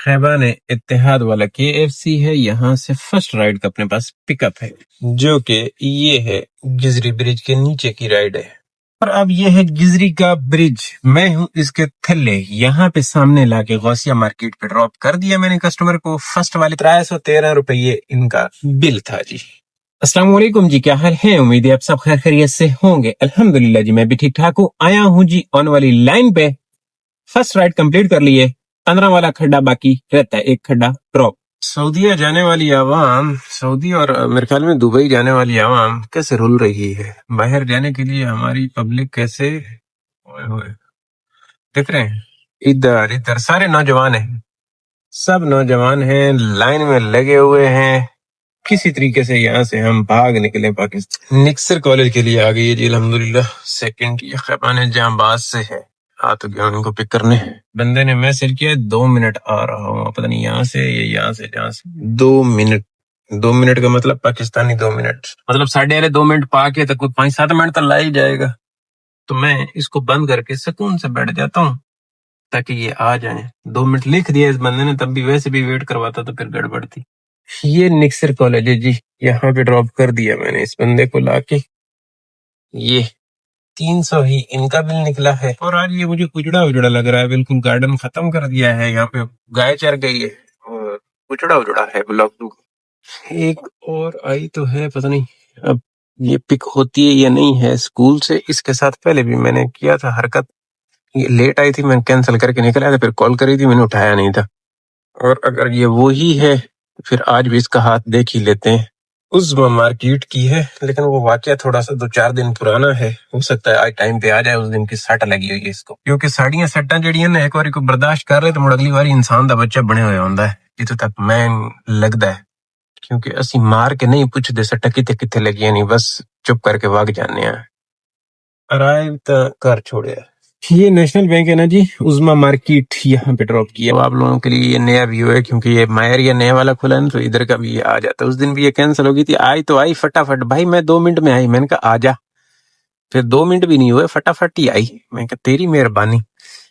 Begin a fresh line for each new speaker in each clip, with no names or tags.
खैबान इत्तेहाद वाला KFC है। यहाँ से फर्स्ट राइड का अपने पास पिकअप है, जो कि ये है गिजरी ब्रिज के नीचे की राइड है। और अब ये है गिजरी का ब्रिज, मैं हूँ इसके थल्ले। यहाँ पे सामने लाके गौसिया मार्केट पे ड्रॉप कर दिया मैंने कस्टमर को। फर्स्ट वाले 313 रुपये इनका बिल था जी। अस्सलाम वालेकुम जी, क्या हाल है? उम्मीद है आप सब खैर खैरियत से होंगे। अल्हम्दुलिल्लाह जी, मैं भी ठीक ठाक हूँ। आया हूँ जी ऑन वाली लाइन पे। फर्स्ट राइड कंप्लीट कर लिए, 15 वाला खड्डा बाकी रहता है, एक खड्डा ड्रॉप। सऊदीया जाने वाली आवाम, सऊदी और मेरे ख्याल में दुबई जाने वाली आवाम कैसे रुल रही है बाहर जाने के लिए। हमारी पब्लिक कैसे, ओए होए, देख रहे हैं इधर इधर सारे नौजवान हैं, सब नौजवान हैं, लाइन में लगे हुए हैं। किसी तरीके से यहाँ से हम भाग निकले पाकिस्तान। निक्सर कॉलेज के लिए आ गई है जी अल्हम्दुलिल्लाह। सेकंड ये खैबान जहांबाज से है, आ तो गया उनको पिक करने। बंदे ने मैसेज किया 2 मिनट आ रहा हूँ, पता नहीं यहाँ से या यहाँ से जहाँ से। 2 मिनट का मतलब पाकिस्तानी 2 मिनट मतलब 2.5 पा के तक 5-7 मिनट तक ला ही जाएगा। तो मैं इसको बंद करके सुकून से बैठ जाता हूँ ताकि ये आ जाए। 2 मिनट लिख दिया इस बंदे ने, तब भी वैसे भी वेट करवाता तो फिर गड़बड़ थी। ये निक्सर कॉलेज है जी, यहाँ पे ड्रॉप कर दिया मैंने इस बंदे को लाके। ये 300 ही इनका बिल निकला है। और आज ये मुझे उजड़ा उजड़ा लग रहा है, बिल्कुल गार्डन खत्म कर दिया है। यहाँ पे गाय चर गई है और उजड़ा उजड़ा है ब्लॉक 2। एक और आई तो है, पता नहीं अब ये पिक होती है या नहीं है स्कूल से। इसके साथ पहले भी मैंने किया था हरकत, ये लेट आई थी, मैंने कैंसिल करके निकल आया था, फिर कॉल करी थी, मैंने उठाया नहीं था। और अगर ये वो ही है फिर आज भी इसका हाथ देख ही लेते हैं। उस मार्केट की है, लेकिन वो वाकया थोड़ा सा 2-4 दिन पुराना है। हो सकता है आज टाइम पे आ जाए, उस दिन की सट लगी हुई है इसको। क्योंकि साड़ियां सट्टां जड़ियां ने एक बार को बर्दाश्त कर रहे तो मुड़ अगली बार इंसान दा बच्चा बने हुए होंदा है। इतों तक मैं लगदा है, क्योंकि असी मार के नहीं पूछते सट्टा किते किते लगी, नहीं बस चुप करके भाग जाने हैं। अराइव तो घर छोड़े। ये नेशनल बैंक है ना जी, उज़मा मार्केट यहाँ पे ड्रॉप किया। अब आप लोगों के लिए ये नया व्यू है, क्योंकि ये मायर या नया वाला खुला है ना, तो इधर का भी ये आ जाता है। उस दिन भी ये कैंसिल हो गई थी, आई तो आई फटाफट। भाई मैं 2 मिनट में आई, मैंने कहा आ जा, फिर 2 मिनट भी नहीं हुए, फटाफट ही आई। मैं कहा तेरी मेहरबानी।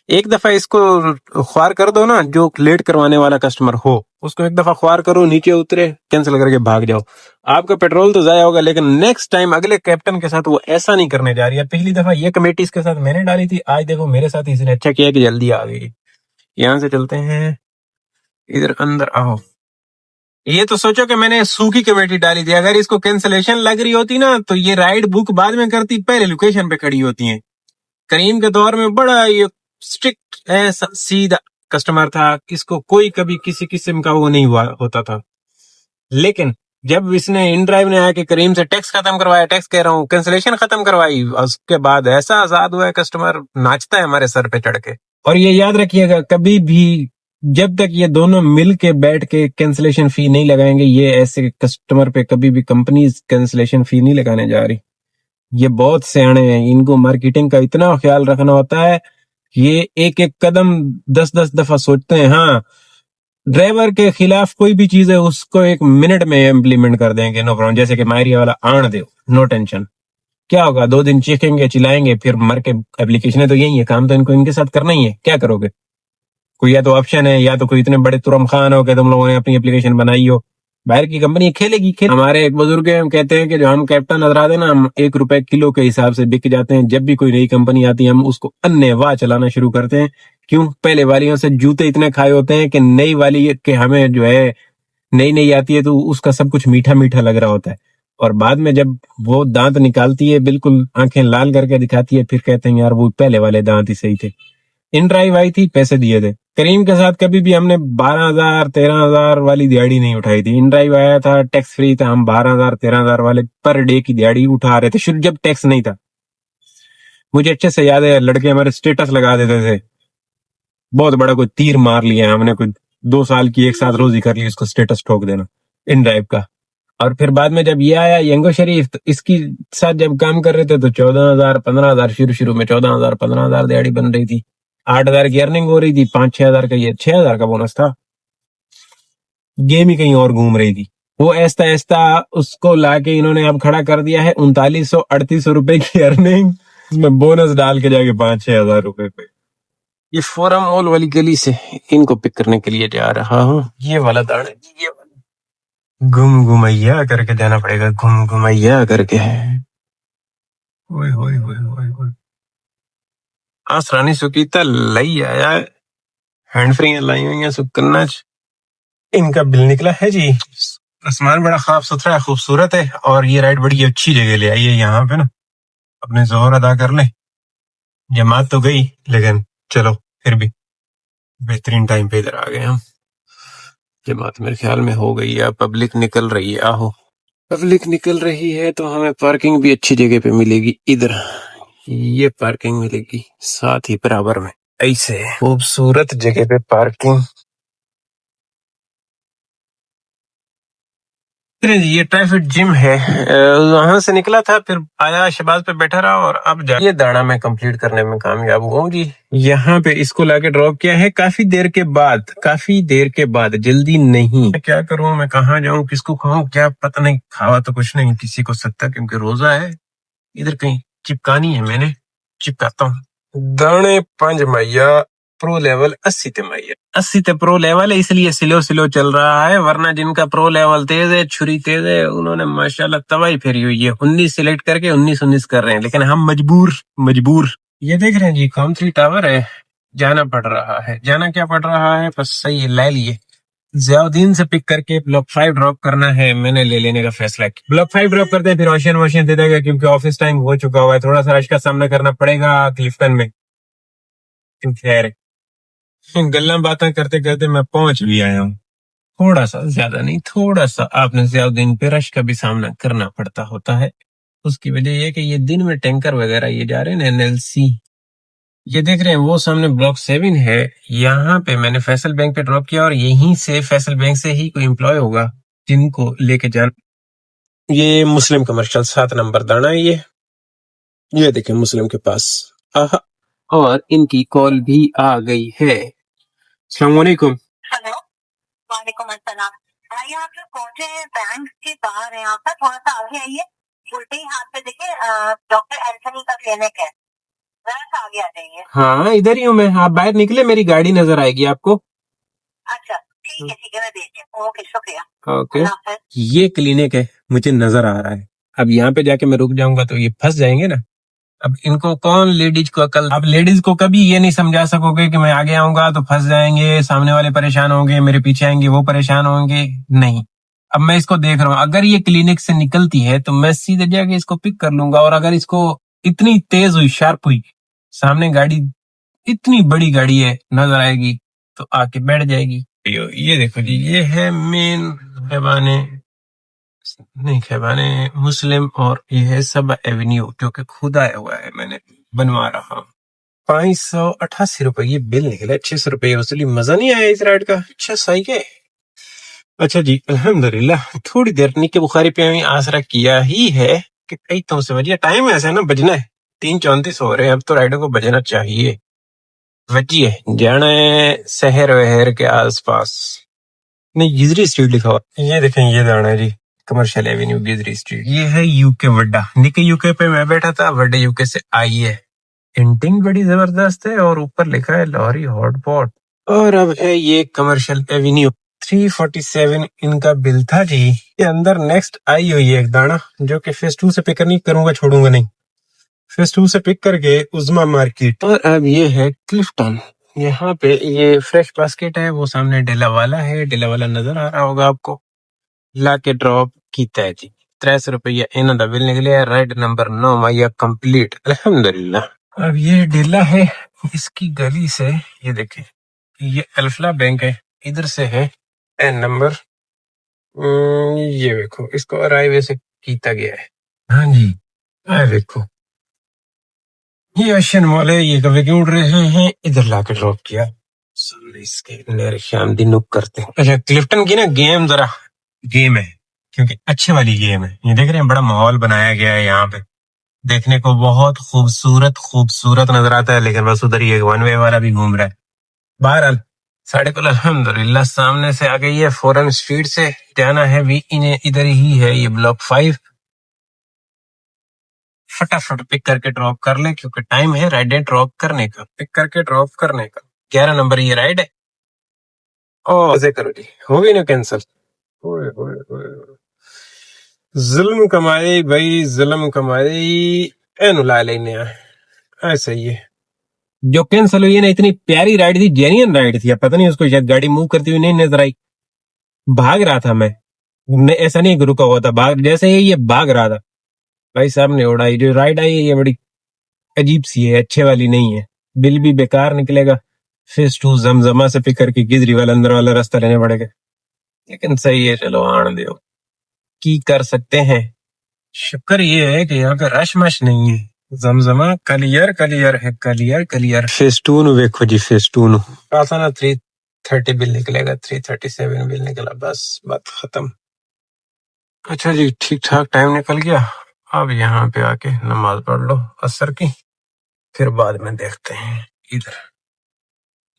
एक दफा इसको ख्वार कर दो ना, जो लेट करवाने वाला कस्टमर हो उसको एक दफा ख्वार करो, नीचे उतरे, कैंसिल करके भाग जाओ। आपका पेट्रोल तो जाया होगा, लेकिन नेक्स्ट टाइम अगले कैप्टन के साथ वो ऐसा नहीं करने जा रही है। पहली दफा ये कमेटी इसके साथ मैंने डाली थी, आज देखो मेरे साथ इसने अच्छा किया कि जल्दी आ गई। यहाँ से चलते हैं, इधर अंदर आओ। ये तो सोचो कि मैंने सूखी कमेटी डाली थी, अगर इसको कैंसिलेशन लग रही होती ना तो ये राइड बुक बाद में करती, पहले लोकेशन पे खड़ी होती है। करीम के दौर में बड़ा ये स्ट्रिक्ट ऐसा सीधा कस्टमर था, इसको कोई कभी किसी किस्म का वो नहीं हुआ होता था। लेकिन जब इसने इन ड्राइव ने आके करीम से टैक्स खत्म करवाया, टैक्स कह रहा हूँ, कैंसिलेशन खत्म करवाई, उसके बाद ऐसा आजाद हुआ है, कस्टमर नाचता है हमारे सर पे चढ़ के। और ये याद रखिएगा, कभी भी जब तक ये दोनों मिल के बैठ के कैंसिलेशन फी नहीं लगाएंगे, ये ऐसे कस्टमर पे कभी भी कंपनी कैंसिलेशन फी नहीं लगाने जा रही। ये बहुत सियाने हैं, इनको मार्केटिंग का इतना ख्याल रखना होता है। ये एक एक कदम 10-10 दफा सोचते हैं। हाँ, ड्राइवर के खिलाफ कोई भी चीज है उसको 1 मिनट में इम्प्लीमेंट कर देंगे, नो प्रॉब्लम। जैसे कि मायरिया वाला आण दो, नो टेंशन। क्या होगा, 2 दिन चीखेंगे चिल्लाएंगे, फिर मर के एप्लीकेशन तो यही है, काम तो इनको इनके साथ करना ही है। क्या करोगे, कोई या तो ऑप्शन है, या तो कोई इतने बड़े तुरम खान हो कि तुम लोगों ने अपनी एप्लीकेशन बनाई हो। बाहर की कंपनी खेलेगी खेल। हमारे एक बुजुर्ग हैं, कहते हैं कि जो हम कैप्टन नजर देना, हम 1 रुपए किलो के हिसाब से बिक जाते हैं। जब भी कोई नई कंपनी आती है हम उसको अन्यवाह चलाना शुरू करते हैं। क्यों? पहले वालियों से जूते इतने खाए होते हैं कि नई वाली के हमें जो है नई नई आती है तो उसका सब कुछ मीठा मीठा लग रहा होता है, और बाद में जब वो दांत निकालती है बिल्कुल आंखें लाल करके दिखाती है, फिर कहते हैं यार वो पहले वाले दांत ही सही थे। इन ड्राइव आई थी, पैसे दिए थे। करीम के साथ कभी भी हमने 12,000 13,000 वाली दिहाड़ी नहीं उठाई थी। इन ड्राइव आया था, टैक्स फ्री था, हम 12,000 13,000 वाले पर डे की दिहाड़ी उठा रहे थे, शुरू जब टैक्स नहीं था। मुझे अच्छे से याद है, लड़के हमारे स्टेटस लगा देते थे, बहुत बड़ा कोई तीर मार लिया हमने, कोई 2 साल की एक साथ रोजी कर ली, उसको स्टेटस ठोक देना इन ड्राइव का। और फिर बाद में जब ये आया यंगो शरीफ, तो इसकी साथ जब काम कर रहे थे तो 14,000 15,000, शुरू में 14,000 15,000 दिहाड़ी बन रही थी। 8,000 की अर्निंग हो रही थी, 5-6,000 का, ये 6,000 का बोनस था। गेम ही कहीं और घूम रही थी। वो ऐसा ऐसा उसको लाके इन्होंने अब खड़ा कर दिया है 3900 3800 रुपए की अर्निंग, उसमें बोनस डाल के जाके 5-6 हजार रुपए पे। ये फोरम मॉल वाली गली से इनको पिक करने के लिए जा रहा हूँ। ये वाला दाना, ये वाला घुम घुमैया करके जाना पड़ेगा, घुम घुमैया करके है। ओए होए होए होए होए, आसरानी सुकीता लई आया, हैंड फ्री लाई हुई है सुकन्ना च। इनका बिल निकला है जी। आसमान बड़ा साफ सुथरा है, खूबसूरत है, और ये राइड बड़ी अच्छी जगह ले आई है। यहाँ पे ना अपने जोहर अदा कर ले। जमात तो गई, लेकिन चलो फिर भी बेहतरीन टाइम पे इधर आ गए हम। जमात मेरे ख्याल में हो गई है, पब्लिक निकल रही है। आहो, पब्लिक निकल रही है तो हमें पार्किंग भी अच्छी जगह पे मिलेगी। इधर ये पार्किंग मिलेगी साथ ही बराबर में, ऐसे खूबसूरत जगह पे पार्किंग। चलिए जी, ये ट्रैफिक जिम है। वहां से निकला था, फिर आया शहबाज पे बैठा रहा, और अब ये दाना मैं कंप्लीट करने में कामयाब हुआ हूँ जी। यहाँ पे इसको लाके ड्रॉप किया है काफी देर के बाद, काफी देर के बाद, जल्दी नहीं। मैं क्या करूँ, मैं कहाँ जाऊँ, किसको कहूँ, क्या पता नहीं। खावा तो कुछ नहीं किसी को सकता, क्योंकि रोजा है। इधर कहीं चिपकानी है, मैंने चिपकाता हूँ। दाने 5 मैया, प्रो लेवल 80 ते मैया, 80 ते प्रो लेवल है, इसलिए स्लो स्लो चल रहा है। वरना जिनका प्रो लेवल तेज है, छुरी तेज है, उन्होंने माशाल्लाह तबाही फेरी हुई है। 19 सिलेक्ट करके 19 कर रहे हैं, लेकिन हम मजबूर मजबूर। ये देख रहे हैं जी, कॉम 3 टावर है। जाना पड़ रहा है, जाना क्या पड़ रहा है, बस सही है, ले लिए। जियाउद्दीन से पिक करके ब्लॉक 5 ड्रॉप करना है, मैंने ले लेने का फैसला किया। ब्लॉक 5 ड्रॉप करते हैं, फिर ओशन वोशन दे देगा, क्योंकि ऑफिस टाइम हो चुका हुआ है। थोड़ा सा रश का सामना करना पड़ेगा क्लिफ्टन में। खैर, गल्ला बातें करते करते मैं पहुंच भी आया हूँ। थोड़ा सा, ज्यादा नहीं, थोड़ा सा आपने जियाउद्दीन पे रश का भी सामना करना पड़ता होता है। उसकी वजह यह कि ये दिन में टैंकर वगैरह ये जा रहे हैं एनएलसी। ये देख रहे हैं वो सामने ब्लॉक 7 है। यहाँ पे मैंने फैसल बैंक पे ड्रॉप किया, और यहीं से फैसल बैंक से ही कोई एम्प्लॉय होगा जिनको लेके जाना। ये मुस्लिम कमर्शियल 7 नंबर दाना है ये देखें मुस्लिम के पास। आहा, और इनकी कॉल भी आ गई है। अस्सलाम वालेकुम।
हेलो, वालेकुम अस्सलाम। भाई आप लोग कौन से बैंक के बाहर हैं? यहाँ पर थोड़ा सा आगे आइए, उल्टे ही हाथ पे देखिए डॉक्टर एंथनी का क्लिनिक है, जरा सा आगे आ जाइए।
हाँ, इधर ही हूँ मैं। आप बाहर निकले, मेरी गाड़ी नजर आएगी आपको।
अच्छा ठीक है, मैं भेजती हूँ। ओके, शुक्रिया।
ओके,
अल्लाह हाफिज।
ये क्लिनिक है, मुझे नजर आ रहा है। अब यहाँ पे जाके मैं रुक जाऊंगा तो ये फंस जाएंगे ना। अब इनको कौन लेडीज को अकल, अब लेडीज को कभी ये नहीं समझा सकोगे कि मैं आगे आऊंगा तो फंस जाएंगे, सामने वाले परेशान होंगे, मेरे पीछे आएंगे वो परेशान होंगे। नहीं, अब मैं इसको देख रहा हूँ, अगर ये क्लिनिक से निकलती है तो मैं सीधे जाके इसको पिक कर लूंगा। और अगर इसको इतनी तेज हुई, शार्प हुई, सामने गाड़ी, इतनी बड़ी गाड़ी है, नजर आएगी तो आके बैठ जाएगी। ये देखो जी, ये है मेन खैबाने, नहीं खैबाने मुस्लिम, और ये है सबा एवेन्यू, जो कि खुद आया हुआ है, मैंने बनवा रहा हूँ। 588 रुपए ये बिल निकला, 600 रुपए वसूली। मजा नहीं आया इस राइड का। अच्छा सही है। अच्छा जी, अल्हम्दुलिल्लाह। थोड़ी देर नीचे बुखारी पे हमें आसरा किया ही है कि कई तो से बजिए। टाइम ऐसा है ना, बजना है 3:34 हो रहे हैं। अब तो राइडर को बजना चाहिए। बजिए जाना है शहर वहर के आसपास। नहीं, गिजरी स्ट्रीट लिखा हुआ, ये देखें, ये जाना है जी, कमर्शियल एवेन्यू गिजरी स्ट्रीट। ये है यूके वड्डा, निके यूके पे मैं बैठा था, वड्डे यूके से आई है। प्रिंटिंग बड़ी जबरदस्त है, और ऊपर लिखा है लॉरी हॉटपॉट। और अब है ये कमर्शियल एवेन्यू। 347 इनका बिल था जी। ये अंदर नेक्स्ट आई हुई है एक दाना, जो कि फेस 2 से पिक नहीं करूंगा, छोड़ूंगा नहीं। फेस 2 से पिक करके उज़मा मार्केट। और अब ये है क्लिफ्टन। यहाँ पे ये फ्रेश बास्केट है, वो सामने डेला वाला है, डेला वाला नजर आ रहा होगा आपको। लाके ड्रॉप कीता है जी। 300 रुपया इन्हों दा बिल निकले। राइड नंबर 9 माया कंप्लीट, अल्हम्दुलिल्लाह। अब ये डेला है, इसकी गली से ये देखें, ये अल्फला बैंक है, इधर से है एन नंबर। ये देखो, इसको अराइवे से कीता गया है। हाँ जी, देखो, ये ओशन मॉल है, ये कभी क्यों उड़ रहे हैं, इधर लाके ड्रॉप किया। सामने इसके मेरे शाम दिन नुक करते हैं। अच्छा, क्लिफ्टन की ना गेम जरा गेम है, क्योंकि अच्छे वाली गेम है। ये देख रहे हैं, बड़ा माहौल बनाया गया है यहाँ पे, देखने को बहुत खूबसूरत खूबसूरत नजर आता है। लेकिन बस उधर ही एक वन वे वाला भी घूम रहा है। बहरहाल साढ़े को अल्हम्दुलिल्लाह सामने से आ गई है। फॉरेन स्ट्रीट से जाना है भी इन्हें, इधर ही है ये ब्लॉक 5। फटाफट पिक करके ड्रॉप कर ले, क्योंकि टाइम है राइड ड्रॉप करने का, पिक करके ड्रॉप करने का। 11 नंबर ये राइड है। ओ ऐसे करो जी, हो गई ना कैंसिल। ओए ओए ओए, जुल्म कमाए भाई, जुल्म कमाए। एनु ला लेने ऐसा ही है। जो कैंसिल हुई है ना, इतनी प्यारी राइड थी, जेन्युइन राइड थी। अब पता नहीं उसको शायद गाड़ी मूव करती हुई नहीं नजर आई। भाग रहा था मैं, ऐसा नहीं कि रुका हुआ था, भाग जैसे ही ये भाग रहा था, भाई साहब ने उड़ाई। जो राइड आई है ये बड़ी अजीब सी है, अच्छे वाली नहीं है। बिल भी बेकार निकलेगा। फेस 2 जमजमा से पिक करके गिजरी वाला अंदर वाला रास्ता लेने पड़ेगा। लेकिन सही है, चलो आने दो, की कर सकते हैं। शुक्र ये है कि यहाँ पे रश मश नहीं है। जमजमा क्लियर क्लियर है, क्लियर क्लियर। फेस 2 नु देखो जी, फेस 2 नु आसाना 330 बिल निकलेगा, 337 बिल निकला, बस बात खत्म। अच्छा जी, ठीक ठाक टाइम निकल गया। अब यहाँ पे आके नमाज पढ़ लो असर की, फिर बाद में देखते हैं। इधर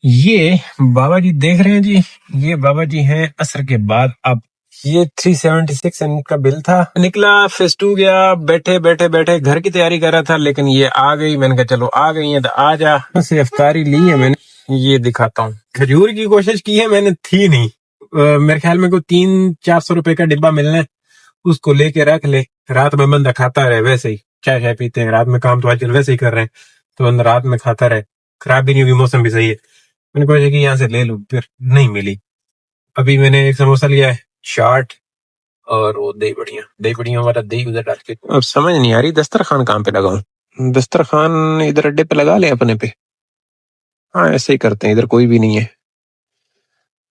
ये बाबा जी देख रहे हैं जी, ये बाबा जी हैं असर के बाद। अब ये 376 इनका बिल था, निकला फेस 2 गया। बैठे बैठे बैठे घर की तैयारी कर रहा था, लेकिन ये आ गई। मैंने कहा चलो आ गई है तो आ जा। से इफ्तारी ली है मैंने, ये दिखाता हूँ। खजूर की कोशिश की है मैंने, थी नहीं। मेरे ख्याल में कोई 300-400 रुपए का डिब्बा मिलना है, उसको लेके रख ले। रात में बंदा खाता रहे, वैसे ही चाय चाय पीते हैं रात में, काम तो आजकल वैसे ही कर रहे हैं, तो बंदा रात में खाता रहे। खराब भी नहीं होगी, मौसम भी सही है। मैंने कोशिश की यहाँ से ले लूं, फिर नहीं मिली। अभी मैंने एक समोसा लिया है, चाट और वो दही बढ़िया वाला दही उधर डाल के। अब समझ नहीं आ रही दस्तरखान कहाँ पे लगाऊं। दस्तरखान इधर अड्डे पे लगा ले अपने पे। हाँ ऐसे ही करते हैं, इधर कोई भी नहीं है।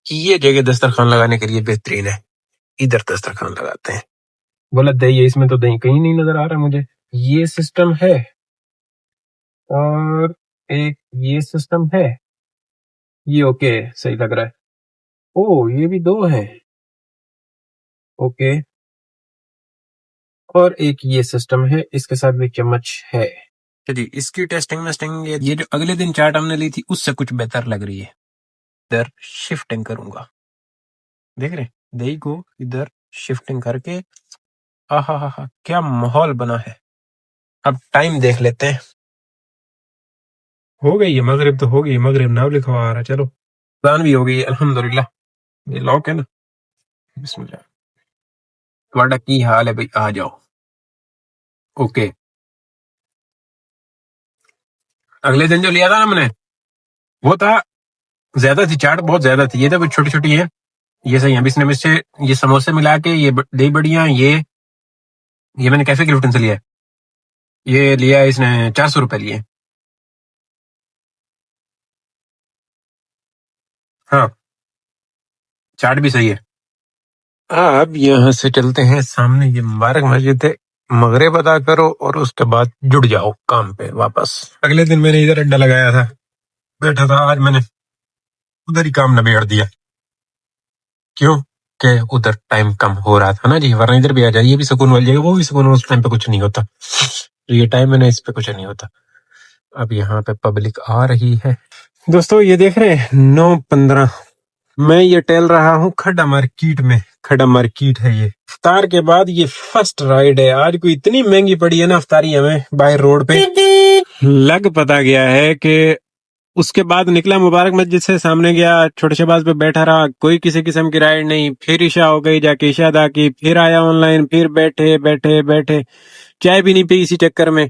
ये जगह दस्तरखान लगाने के लिए बेहतरीन है, इधर दस्तरखान लगाते हैं। बोला दही है, इसमें तो दही कहीं नहीं नजर आ रहा मुझे। ये सिस्टम है और एक ये सिस्टम है, ये ओके सही लग रहा है। ओ ये भी दो है, ओके। और एक ये सिस्टम है, इसके साथ भी चम्मच है। चलिए इसकी टेस्टिंग वेस्टिंग, ये जो अगले दिन चाट हमने ली थी उससे कुछ बेहतर लग रही है। इधर शिफ्टिंग करूंगा, देख रहे हैं? दही को इधर शिफ्टिंग करके, आहा हा हा क्या माहौल बना है। अब टाइम देख लेते हैं। हो गई है मगरिब, तो हो गई मगरिब, नाम लिखा हुआ आ रहा है। चलो अज़ान भी हो गई है, अल्हम्दुलिल्लाह। ये लॉक है ना, बिस्मिल्लाह। तुम्हारा की हाल है भाई, आ जाओ। ओके, अगले दिन जो लिया था ना मैंने, वो था ज्यादा थी, चाट बहुत ज्यादा थी। ये तो कुछ छोटी छोटी है, ये सही है। अभी इसने मुझसे ये समोसे मिला के, ये दही बढ़िया, ये मैंने कैफे क्लिफ्टन से लिया है। ये लिया है इसने 400 रुपए लिए। हाँ चाट भी सही है। अब यहाँ से चलते हैं सामने, ये मुबारक मस्जिद है। मगरिब अदा करो और उसके बाद जुड़ जाओ काम पे वापस। अगले दिन मैंने इधर अड्डा लगाया था, बैठा था। आज मैंने उधर ही काम नबेड़ दिया। क्यों? कि उधर टाइम कम हो रहा था ना जी, वरना इधर भी आ जाइए, भी सुकून वाली जगह, वो भी सुकून, उस टाइम पे कुछ नहीं होता। तो ये टाइम है ना, इस पे कुछ नहीं होता। अब यहाँ पे पब्लिक आ रही है दोस्तों, ये देख रहे हैं 9:15। मैं ये टहल रहा हूँ खड्डा मार्केट में। खड्डा मार्केट है ये। इफ्तार के बाद ये फर्स्ट राइड है। आज कोई इतनी महंगी पड़ी है ना इफ्तारी हमें बाहर रोड पे, लग पता गया है कि उसके बाद निकला मुबारक मस्जिद से, सामने गया छोटे शहबाज पे बैठा रहा, कोई किसी किस्म की राइड नहीं। फिर ईशा हो गई, जाके ईशा अदा की, फिर आया ऑनलाइन, फिर बैठे बैठे बैठे, चाय भी नहीं पी इसी चक्कर में।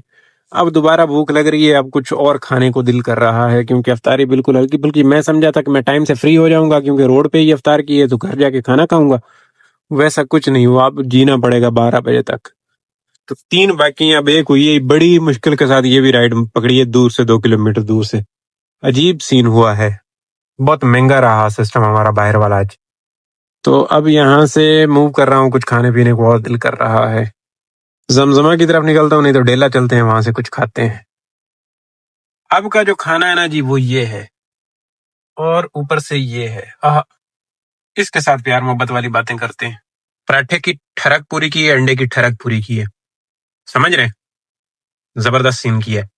अब दोबारा भूख लग रही है, अब कुछ और खाने को दिल कर रहा है, क्योंकि अफ्तारी बिल्कुल हल्की फुल्की। मैं समझा था कि मैं टाइम से फ्री हो जाऊंगा क्योंकि रोड पे ही अफ्तार की है, तो घर जाके खाना खाऊंगा। वैसा कुछ नहीं हुआ, अब जीना पड़ेगा 12 बजे तक। तो 3 बाकी हैं, अब एक हुई है, बड़ी मुश्किल के साथ ये भी राइड पकड़ी है, दूर से 2 किलोमीटर दूर से। अजीब सीन हुआ है, बहुत महंगा रहा सिस्टम हमारा बाहर वाला आज। तो अब यहाँ से मूव कर रहा हूँ, कुछ खाने पीने को और दिल कर रहा है। जमजमा की तरफ निकलता हूँ, नहीं तो डेला चलते हैं, वहां से कुछ खाते हैं। अब का जो खाना है ना जी, वो ये है, और ऊपर से ये है। इसके साथ प्यार मोहब्बत वाली बातें करते हैं। पराठे की ठरक पूरी की है, अंडे की ठरक पूरी की है, समझ रहे हैं? जबरदस्त सीन की है।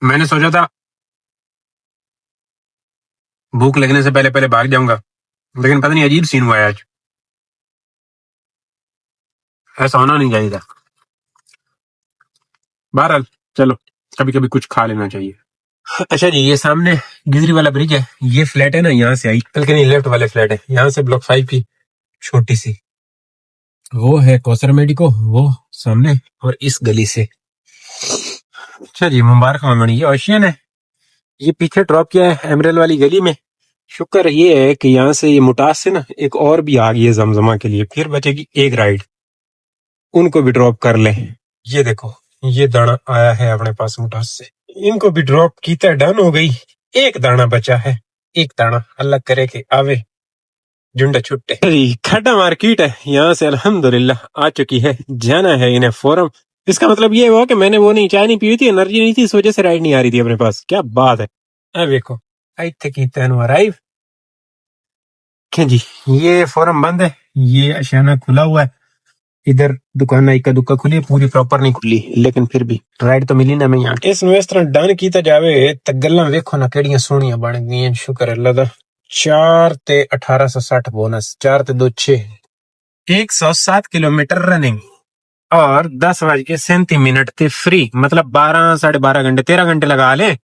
मैंने सोचा था भूख लगने से पहले पहले भाग जाऊंगा, लेकिन पता नहीं अजीब सीन हुआ है आज। ऐसा होना नहीं चाहिए था। बहरहाल चलो, कभी कभी कुछ खा लेना चाहिए। अच्छा जी, ये सामने गिजरी वाला ब्रिज है, ये फ्लैट है ना, यहाँ से आई, बल्कि नहीं, लेफ्ट वाले फ्लैट है, यहाँ से ब्लॉक 5 की छोटी सी वो है कौसर मेडिको, वो सामने, और इस गली से। अच्छा जी, मुबारक मामन, ये ओशियन है, ये पीछे ड्रॉप किया है एमरल वाली गली में। शुक्र ये है कि यहाँ से ये मुटास से ना एक और भी आ गई है जमजमा के लिए, फिर बचेगी एक राइड, उनको भी ड्रॉप कर ले। ये देखो, ये दाना आया है अपने पास मुटास से, इनको भी ड्रॉप की तो डन हो गई, एक दाना बचा है, एक दाना अल्लाह करे कि आवे झुंडा छुट्टे। खड्डा मार्केट है, यहाँ से अल्हम्दुलिल्लाह आ चुकी है, जाना है इन्हें फोरम। इसका मतलब ये हुआ कि मैंने वो नहीं, चाय नहीं पी थी, एनर्जी नहीं थी, इस वजह से राइड नहीं आ रही थी अपने पास। क्या बात है। अब देखो आई थे की अराइव जी। ये फोरम बंद है, ये अशाना खुला हुआ है, इधर दुकान इक्का दुक्का खुली है, पूरी प्रॉपर नहीं खुली, लेकिन फिर भी राइड तो मिली ना। मैं यहाँ इसमें इस तरह डन कीता जावे तो गल्लां वेखो ना केड़ियां सोहणियां बन गईयां, शुक्र अल्लाह दा। 4 ते 1860 बोनस, 4 ते 2 6, 107 किलोमीटर रनिंग और 10:37 ते फ्री, मतलब 12 साढ़े 12 घंटे, 13 घंटे लगा ले।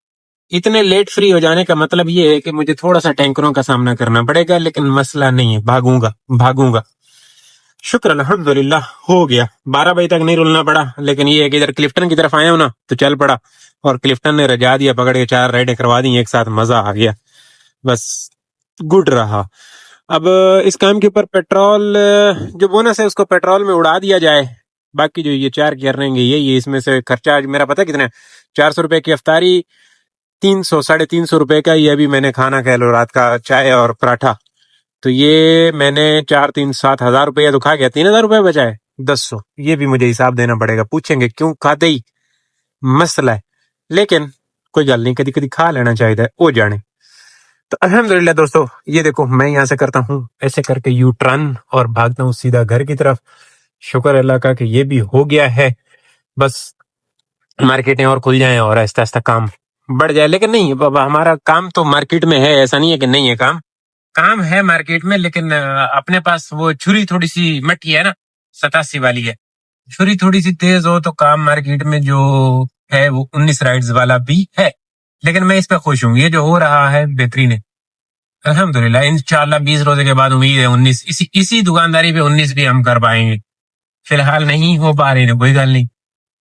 इतने लेट फ्री हो जाने का मतलब ये है कि मुझे थोड़ा सा टैंकरों का सामना करना पड़ेगा, लेकिन मसला नहीं है, भागूंगा भागूंगा। शुक्र अल्हम्दुलिल्लाह हो गया, 12 बजे तक नहीं रुलना पड़ा, लेकिन ये है कि इधर क्लिफ्टन की तरफ आया हूं ना तो चल पड़ा, और क्लिफ्टन ने रजा दिया, पकड़ के 4 राइडें करवा दी एक साथ, मजा आ गया, बस गुड रहा। अब इस काम के ऊपर पेट्रोल जो बोनस है उसको पेट्रोल में उड़ा दिया जाए, बाकी जो ये 4 करेंगे ये इसमें से खर्चा आज मेरा पता कितना है, 400 रुपए की अफ्तारी, 300 350 रुपए का ये अभी मैंने खाना कह लो रात का, चाय और पराठा, तो ये मैंने 4 3 7,000 रुपया तो खा गया, 3,000 रुपये बचा है, 1000 ये भी मुझे हिसाब देना पड़ेगा, पूछेंगे क्यों खाते ही, मसला है, लेकिन कोई गल नहीं, कभी कभी खा लेना चाहिए, वो जाने। तो अल्हम्दुलिल्लाह दोस्तों, ये देखो मैं यहाँ से करता हूँ ऐसे करके यू टर्न और भागता हूँ सीधा घर की तरफ। शुक्र अल्लाह का कि ये भी हो गया है, बस मार्केटें और खुल जाएं और आहिस्ता आहिस्ता काम बढ़ जाए। लेकिन नहीं बाबा, हमारा काम तो मार्केट में है, ऐसा नहीं है कि नहीं है, काम है मार्केट में, लेकिन अपने पास वो छुरी थोड़ी सी मट्टी है ना, 87 वाली है, छुरी थोड़ी सी तेज हो तो काम मार्केट में जो है वो 19 राइड्स वाला भी है, लेकिन मैं इस पे खुश हूँ, ये जो हो रहा है बेहतरीन है अल्हम्दुलिल्लाह। इंशाल्लाह 20 रोजे के बाद उम्मीद है 19, इसी दुकानदारी पे 19 भी हम कर पाएंगे। फिलहाल नहीं हो पा रही है, कोई गल नहीं,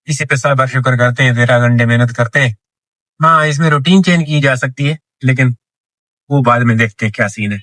इसी पे सबर शुक्र करते हैं, 13 घंटे मेहनत करते हैं। हाँ, इसमें रूटीन चेंज की जा सकती है, लेकिन वो बाद में देखते हैं क्या सीन है।